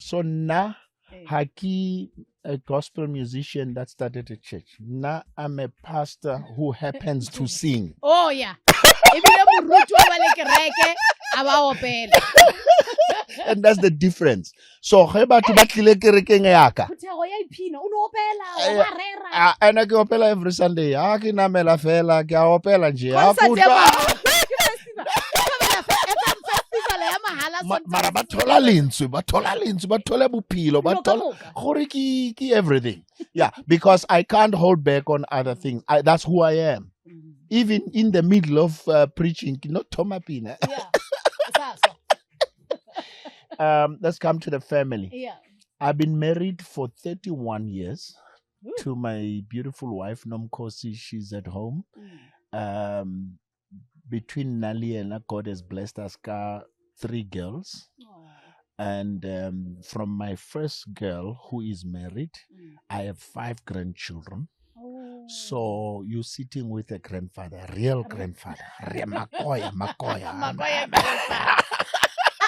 So now, Haki, a gospel musician that started a church. Now I'm a pastor who happens to sing. Oh yeah. And that's the difference. So heba to batlile kerekeng yaka. Ana ke opela every Sunday. Ha ke namela fela ke a opela nje. Mara bathola lentswe, bathola bophelo, gore ke everything. Yeah, because I can't hold back on other things. That's who I am. Even in the middle of preaching, not Tomapina. Let's come to the family. Yeah. I've been married for 31 years to my beautiful wife, Nomkosi. She's at home. Between Nali and God has blessed us 3 girls. And from my first girl, who is married, I have 5 grandchildren. So you're sitting with a grandfather, real grandfather. Makoya.